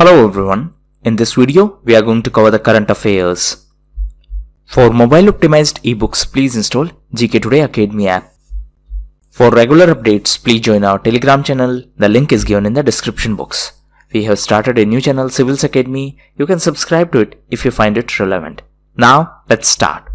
Hello everyone, in this video we are going to cover the current affairs. For mobile optimized ebooks, please install GK Today Academy app. For regular updates, please join our Telegram channel, the link is given in the description box. We have started a new channel, Civils Academy, you can subscribe to it if you find it relevant. Now let's start.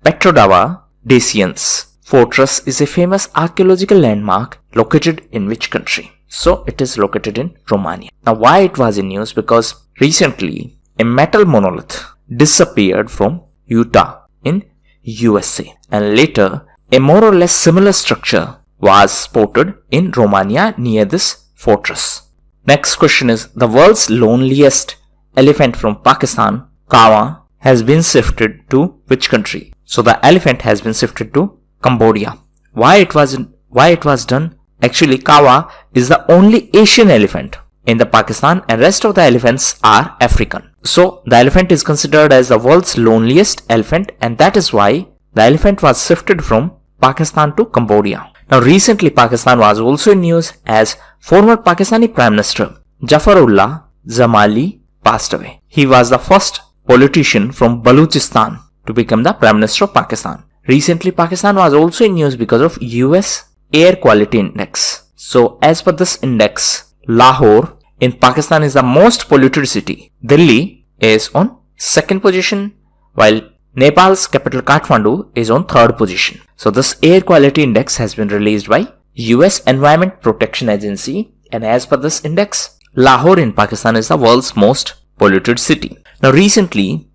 Petrodava Dacians Fortress is a famous archaeological landmark located in which country? So it is located in Romania. Now why it was in news? Because recently a metal monolith disappeared from Utah in USA, and later a more or less similar structure was spotted in Romania near this fortress. Next question is, the world's loneliest elephant from Pakistan, Kawa, has been shifted to which country? So the elephant has been shifted to Cambodia. Why it was done? Actually, Kawa is the only Asian elephant in the Pakistan and rest of the elephants are African. So the elephant is considered as the world's loneliest elephant, and that is why the elephant was shifted from Pakistan to Cambodia. Now recently Pakistan was also in news as former Pakistani Prime Minister Jafarullah Jamali passed away. He was the first politician from Balochistan to become the Prime Minister of Pakistan. Recently Pakistan was also in news because of US Air Quality Index. So as per this index, Lahore in Pakistan is the most polluted city. Delhi is on second position, while Nepal's capital Kathmandu is on third position. So this air quality index has been released by US Environment Protection Agency, and as per this index, Lahore in Pakistan is the world's most polluted city. Now recently,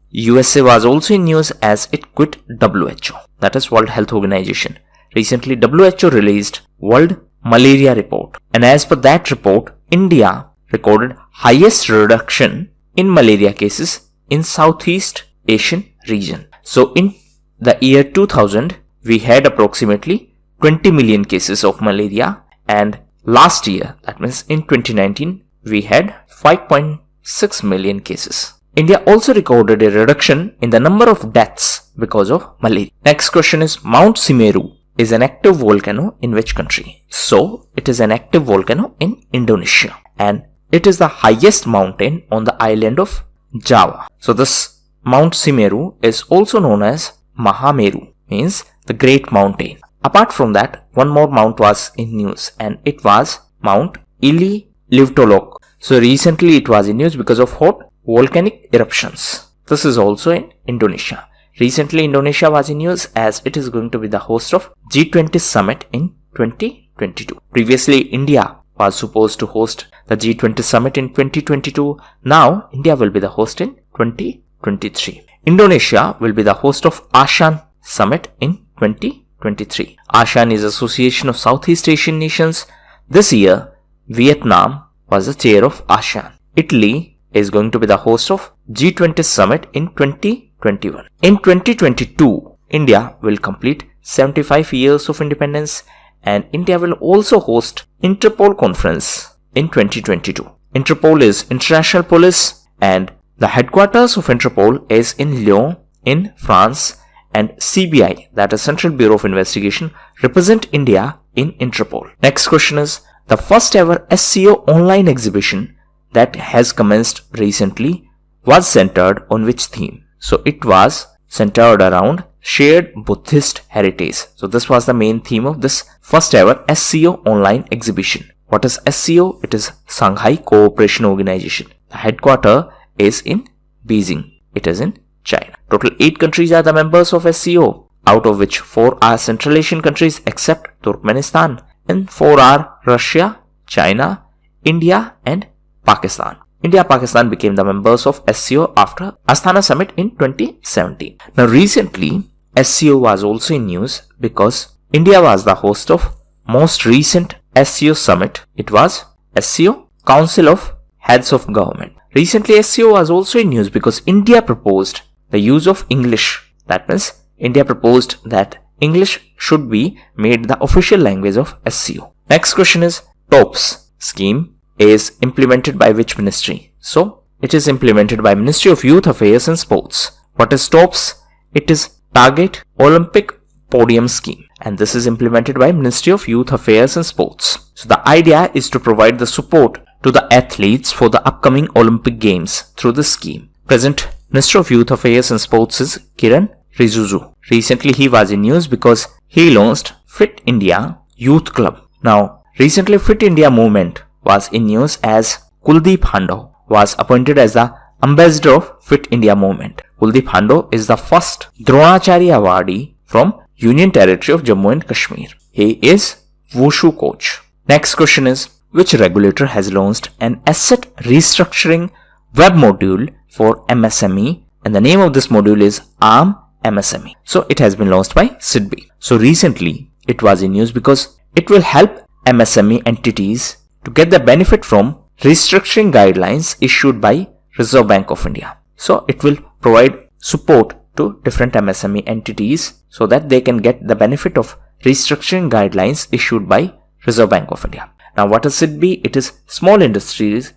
USA was also in news as it quit WHO, that is World Health Organization. Recently WHO released World Malaria Report, and as per that report, India recorded highest reduction in malaria cases in Southeast Asian region. So in the year 2000, we had approximately 20 million cases of malaria, and last year, that means in 2019, we had 5.6 million cases. India also recorded a reduction in the number of deaths because of malaria. Next question is, Mount Semeru is an active volcano in which country? So it is an active volcano in Indonesia, and it is the highest mountain on the island of Java. So this Mount Semeru is also known as Mahameru, means the great mountain. Apart from that, one more mount was in news, and it was Mount Ili Livtolok. So recently it was in news because of hot volcanic eruptions. This is also in Indonesia. Recently Indonesia was in news as it is going to be the host of G20 summit in 2022. Previously India was supposed to host the G20 summit in 2022. Now India will be the host in 2023. Indonesia will be the host of ASEAN summit in 2023. ASEAN is Association of Southeast Asian Nations. This year Vietnam was the chair of ASEAN. Italy is going to be the host of G20 summit in 2021. In 2022, India will complete 75 years of independence, and India will also host Interpol conference in 2022. Interpol is international police, and the headquarters of Interpol is in Lyon in France, and CBI, that is Central Bureau of Investigation, represent India in Interpol. Next question is, the first ever SCO online exhibition that has commenced recently was centered on which theme? So it was centered around shared Buddhist heritage. So this was the main theme of this first ever SCO online exhibition. What is SCO? It is Shanghai Cooperation Organization. The headquarters is in Beijing. It is in China. Total 8 countries are the members of SCO, out of which 4 are Central Asian countries except Turkmenistan, and 4 are Russia, China, India and Pakistan. India and Pakistan became the members of SCO after Astana Summit in 2017. Now recently, SCO was also in news because India was the host of most recent SCO Summit. It was SCO Council of Heads of Government. Recently SCO was also in news because India proposed the use of English. That means India proposed that English should be made the official language of SCO. Next question is, TOPS scheme is implemented by which ministry? So it is implemented by Ministry of Youth Affairs and Sports. What is TOPS? It is Target Olympic Podium Scheme, and this is implemented by Ministry of Youth Affairs and Sports. So the idea is to provide the support to the athletes for the upcoming Olympic Games through this scheme. Present Minister of Youth Affairs and Sports is Kiran Rijiju. Recently he was in news because he launched Fit India Youth Club. Now, recently Fit India movement was in news as Kuldeep Hando was appointed as the ambassador of Fit India movement. Kuldeep Hando is the first Dronacharya awardee from Union Territory of Jammu and Kashmir. He is Wushu coach. Next question is, which regulator has launched an asset restructuring web module for MSME, and the name of this module is ARM MSME. So it has been launched by SIDBI. So recently it was in news because it will help MSME entities to get the benefit from restructuring guidelines issued by Reserve Bank of India. So it will provide support to different MSME entities so that they can get the benefit of restructuring guidelines issued by Reserve Bank of India. Now what is SIDBI? It is Small Industries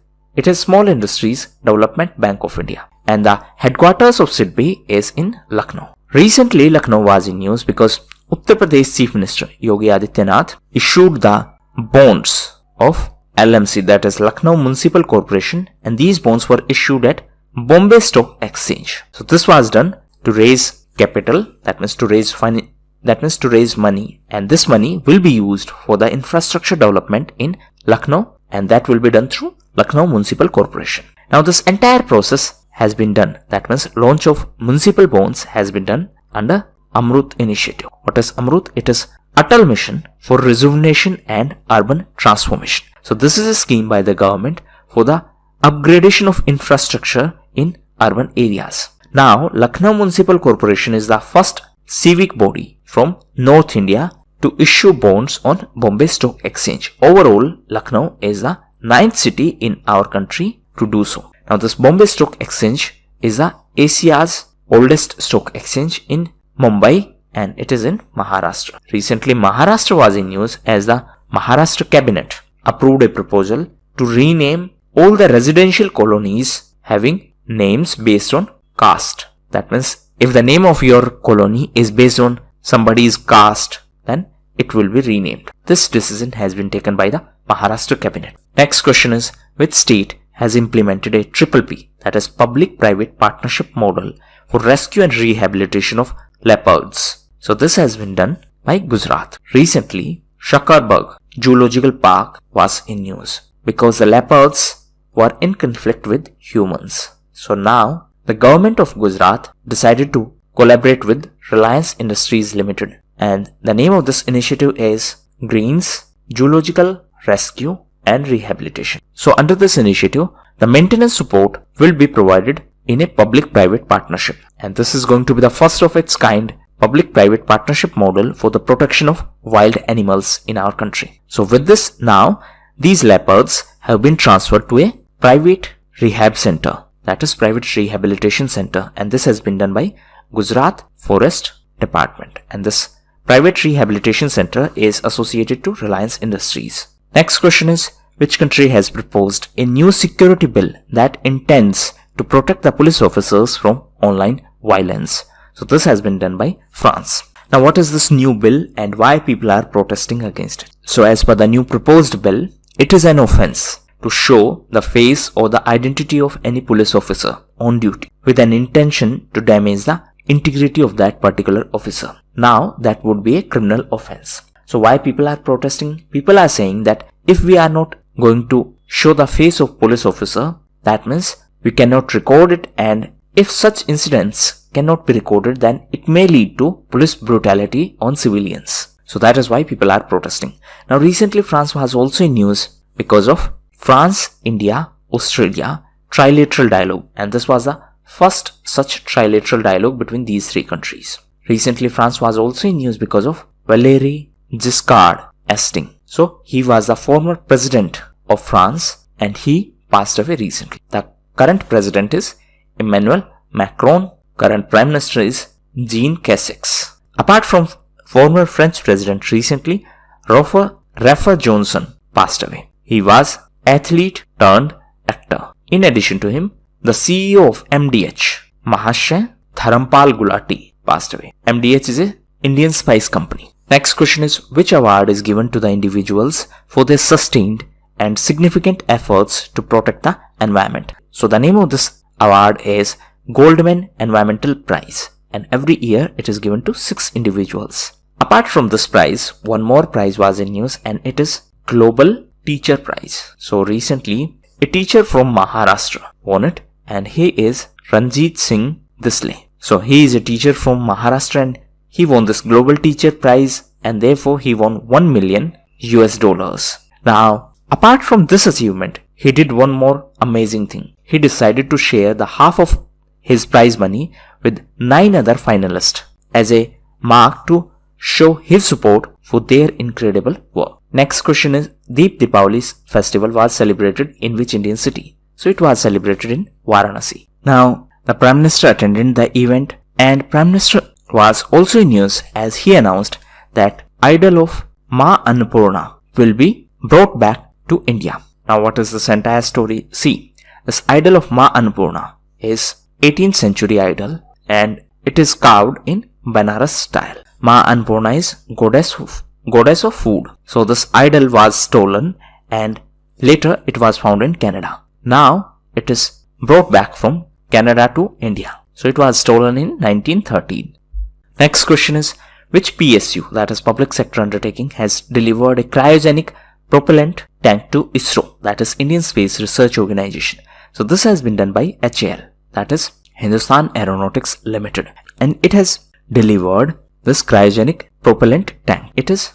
Development Bank of India, and the headquarters of SIDBI is in Lucknow. Recently Lucknow was in news because Uttar Pradesh Chief Minister Yogi Adityanath issued the bonds of LMC, that is Lucknow Municipal Corporation, and these bonds were issued at Bombay Stock Exchange. So this was done to raise capital, that means to raise money, and this money will be used for the infrastructure development in Lucknow, and that will be done through Lucknow Municipal Corporation. Now this entire process has been done, that means launch of municipal bonds has been done under Amrut initiative. What is Amrut? It is Atal Mission for Rejuvenation and Urban Transformation. So this is a scheme by the government for the upgradation of infrastructure in urban areas. Now Lucknow Municipal Corporation is the first civic body from North India to issue bonds on Bombay Stock Exchange. Overall, Lucknow is the 9th city in our country to do so. Now this Bombay Stock Exchange is the Asia's oldest stock exchange in Mumbai, and it is in Maharashtra. Recently Maharashtra was in news as the Maharashtra cabinet approved a proposal to rename all the residential colonies having names based on caste. That means if the name of your colony is based on somebody's caste, then it will be renamed. This decision has been taken by the Maharashtra cabinet. Next question is, which state has implemented a PPP, that is public-private partnership model for rescue and rehabilitation of leopards? So this has been done by Gujarat. Recently, Shakarbarg Zoological Park was in news because the leopards were in conflict with humans. So now the government of Gujarat decided to collaborate with Reliance Industries Limited, and the name of this initiative is Greens Zoological Rescue and Rehabilitation. So under this initiative, the maintenance support will be provided in a public-private partnership, and this is going to be the first of its kind public-private partnership model for the protection of wild animals in our country. So with this, now these leopards have been transferred to a private rehab center, that is private rehabilitation center, and this has been done by Gujarat Forest Department, and this private rehabilitation center is associated to Reliance Industries. Next question is, which country has proposed a new security bill that intends to protect the police officers from online violence? So this has been done by France. Now what is this new bill and why people are protesting against it? So as per the new proposed bill, it is an offense to show the face or the identity of any police officer on duty with an intention to damage the integrity of that particular officer. Now that would be a criminal offense. So why people are protesting? People are saying that if we are not going to show the face of police officer, that means we cannot record it, and if such incidents cannot be recorded, then it may lead to police brutality on civilians. So that is why people are protesting. Now recently France was also in news because of France, India, Australia trilateral dialogue, and this was the first such trilateral dialogue between these three countries. Recently France was also in news because of Valéry Giscard d'Estaing. So he was the former president of France and he passed away recently. The current president is Emmanuel Macron. Current prime minister is Jean Castex. Apart from former French president, recently Rafa Johnson passed away. He was athlete turned actor. In addition to him, the CEO of MDH, Mahashay Dharampal Gulati, passed away. MDH is a Indian spice company. Next question is, which award is given to the individuals for their sustained and significant efforts to protect the environment. So the name of this award is Goldman Environmental Prize, and every year it is given to 6 individuals. Apart from this prize, one more prize was in news, and it is Global Teacher Prize. So recently, a teacher from Maharashtra won it, and he is Ranjit Singh Disle. So he is a teacher from Maharashtra and he won this Global Teacher Prize, and therefore he won $1 million. Now, apart from this achievement, he did one more amazing thing. He decided to share the half of his prize money with 9 other finalists as a mark to show his support for their incredible work. Next question is, Deep Deepavali's festival was celebrated in which Indian city? So it was celebrated in Varanasi. Now, the Prime Minister attended the event, and Prime Minister was also in news as he announced that idol of Ma Annapurna will be brought back to India. Now what is this entire story? See, this idol of Ma Annapurna is 18th century idol and it is carved in Banaras style. Ma Annapurna is goddess of food. So this idol was stolen and later it was found in Canada. Now it is brought back from Canada to India. So it was stolen in 1913. Next question is, which PSU, that is public sector undertaking, has delivered a cryogenic propellant tank to ISRO, that is Indian Space Research Organization. So this has been done by HAL, that is Hindustan Aeronautics Limited, and it has delivered this cryogenic propellant tank. It is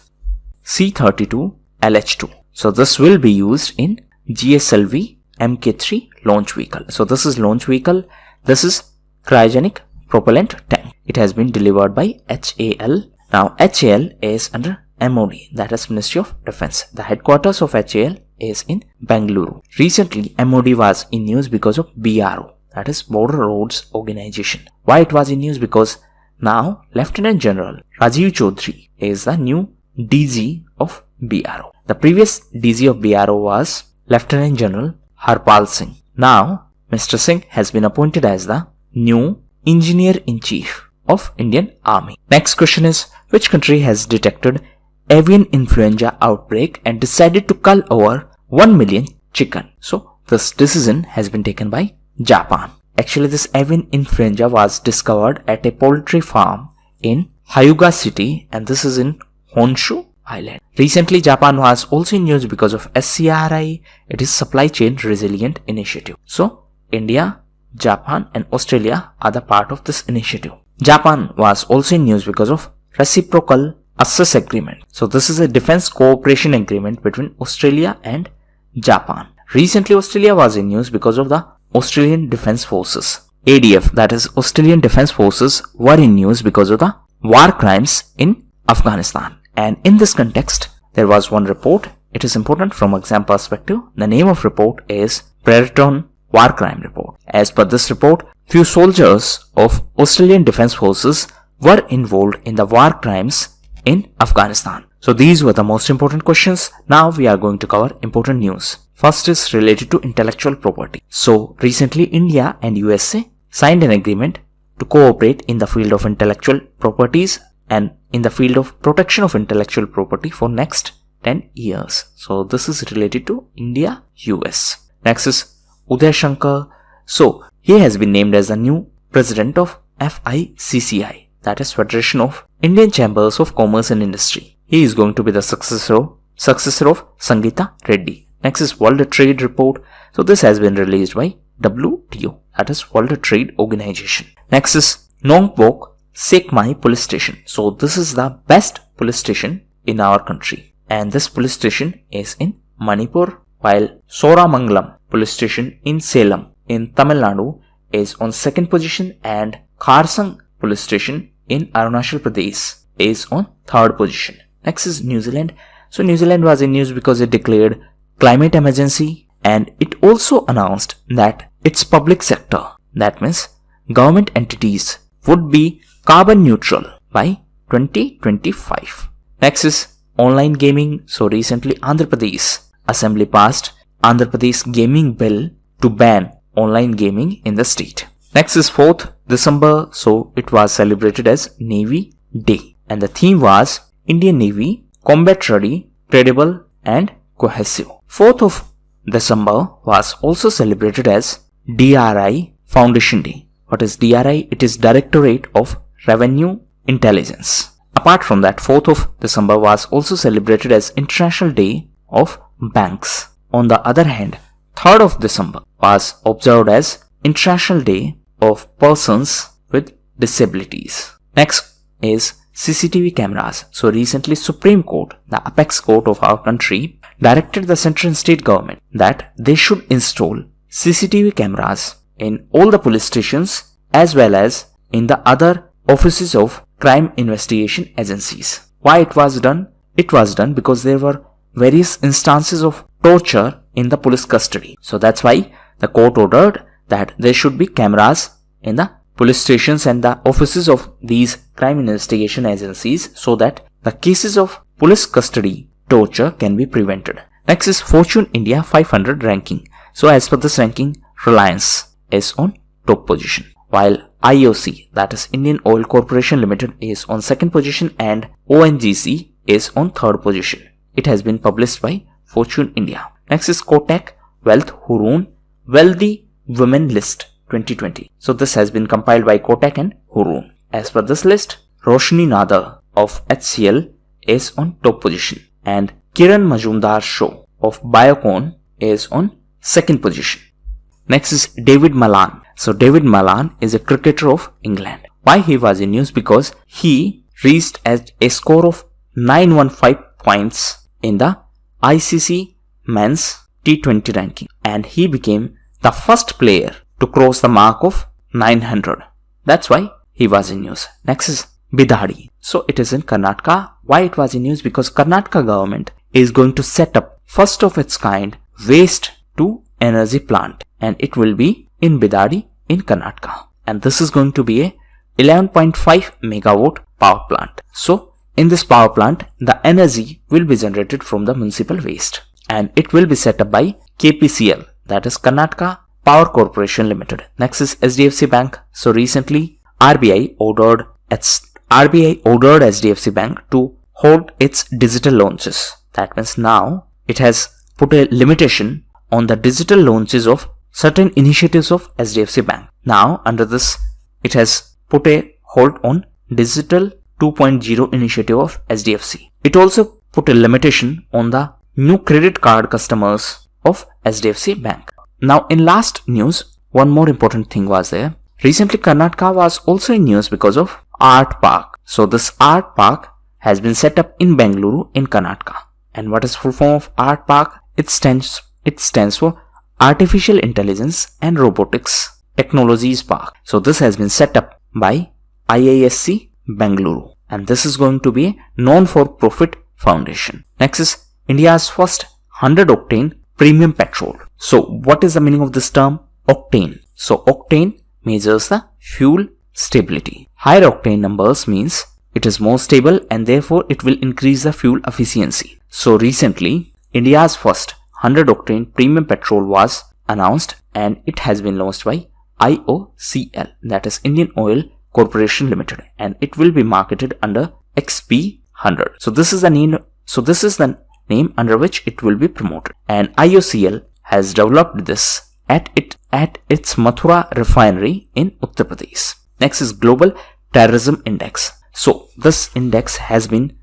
C-32 LH2. So this will be used in GSLV Mk3 launch vehicle. So this is launch vehicle. This is cryogenic propellant tank. It has been delivered by HAL. Now HAL is under MOD, that is Ministry of Defense. The headquarters of HAL is in Bengaluru. Recently MOD was in news because of BRO, that is Border Roads Organization. Why it was in news? Because now Lieutenant General Rajiv Chaudhary is the new DG of BRO. The previous DG of BRO was Lieutenant General Harpal Singh. Now Mr. Singh has been appointed as the new Engineer-in-Chief of Indian Army. Next question is, which country has detected avian influenza outbreak and decided to cull over 1 million chicken? So this decision has been taken by Japan. Actually, this avian influenza was discovered at a poultry farm in Hyuga city, and this is in Honshu Island. Recently, Japan was also in news because of SCRI, it is Supply Chain Resilient Initiative. So India, Japan and Australia are the part of this initiative. Japan was also in news because of Reciprocal Access Agreement. So this is a defense cooperation agreement between Australia and Japan. Recently Australia was in news because of the Australian Defence Forces. ADF, that is Australian Defence Forces, were in news because of the war crimes in Afghanistan. And in this context, there was one report. It is important from exam perspective. The name of report is Brereton War Crime Report. As per this report, few soldiers of Australian Defence Forces were involved in the war crimes in Afghanistan. So these were the most important questions. Now we are going to cover important news. First is related to intellectual property. So recently India and USA signed an agreement to cooperate in the field of intellectual properties and in the field of protection of intellectual property for next 10 years. So this is related to India, US. Next is Uday Shankar. So he has been named as the new president of FICCI, that is Federation of Indian Chambers of Commerce and Industry. He is going to be the successor of Sangeeta Reddy. Next is World Trade Report. So this has been released by WTO, that is World Trade Organization. Next is Nongpok Sekmai Police Station. So this is the best police station in our country, and this police station is in Manipur, while Soramangalam Police Station in Salem in Tamil Nadu is on second position, and Kharsang Police Station in Arunachal Pradesh is on third position. Next is New Zealand. So New Zealand was in news because it declared climate emergency, and it also announced that its public sector, that means government entities, would be carbon neutral by 2025. Next is online gaming. So recently Andhra Pradesh Assembly passed Andhra Pradesh Gaming Bill to ban online gaming in the state. Next is 4th December. So it was celebrated as Navy Day, and the theme was Indian Navy, combat ready, credible and cohesive. 4th of December was also celebrated as DRI Foundation Day. What is DRI? It is Directorate of Revenue Intelligence. Apart from that, 4th of December was also celebrated as International Day of Banks. On the other hand, 3rd of December was observed as International Day of Persons with Disabilities. Next is CCTV cameras. So recently Supreme Court, the apex court of our country, directed the central and state government that they should install CCTV cameras in all the police stations as well as in the other offices of crime investigation agencies. Why it was done? It was done because there were various instances of torture in the police custody. So that's why the court ordered that there should be cameras in the police stations and the offices of these crime investigation agencies so that the cases of police custody torture can be prevented. Next is Fortune India 500 ranking. So as per this ranking, Reliance is on top position, while IOC, that is Indian Oil Corporation Limited, is on second position and ONGC is on third position. It has been published by Fortune India. Next is Kotak Wealth Hurun Wealthy Women List 2020. So this has been compiled by Kotak and Hurun. As per this list, Roshni Nadar of HCL is on top position and Kiran Majumdar Show of Biocon is on second position. Next is David Malan. So David Malan is a cricketer of England. Why he was in news? Because he reached a score of 915 points in the ICC Men's T20 ranking and he became the first player to cross the mark of 900. That's why he was in news. Next is Bidadi. So it is in Karnataka. Why it was in news? Because Karnataka government is going to set up first of its kind waste to energy plant and it will be in Bidadi in Karnataka. And this is going to be a 11.5 megawatt power plant. So in this power plant, the energy will be generated from the municipal waste and it will be set up by KPCL, that is Karnataka Power Corporation Limited. Next is SDFC Bank. So recently RBI ordered SDFC Bank to hold its digital launches. That means now it has put a limitation on the digital launches of certain initiatives of SDFC Bank. Now under this, it has put a hold on digital 2.0 initiative of SDFC. It also put a limitation on the new credit card customers of SDFC Bank. Now in last news, one more important thing was there. Recently Karnataka was also in news because of Art Park. So this Art Park has been set up in Bengaluru in Karnataka. And what is full form of Art Park? It stands for Artificial Intelligence and Robotics Technologies Park. So this has been set up by IISc Bengaluru and this is going to be a non-for-profit foundation. Next is India's first 100 octane premium petrol. So what is the meaning of this term? Octane. So octane measures the fuel stability. Higher octane numbers means it is more stable and therefore it will increase the fuel efficiency. So recently India's first 100 octane premium petrol was announced and it has been launched by IOCL, that is Indian Oil Corporation Limited, and it will be marketed under XP100. So this is the name under which it will be promoted, and IOCL has developed this at its Mathura refinery in Uttar Pradesh. Next is Global Terrorism Index. So this index has been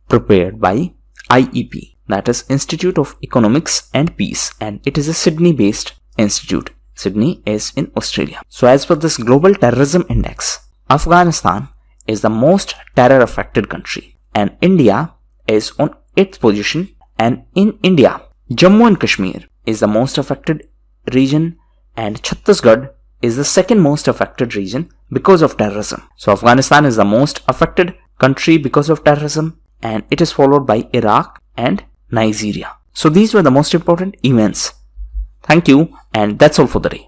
prepared by IEP, that is Institute of Economics and Peace, and it is a Sydney based institute. Sydney is in Australia. So as per this Global Terrorism Index, Afghanistan is the most terror affected country and India is on 8th position, and in India Jammu and Kashmir is the most affected region and Chhattisgarh is the second most affected region because of terrorism. So Afghanistan is the most affected country because of terrorism and it is followed by Iraq and Nigeria. So these were the most important events. Thank you, and that's all for the day.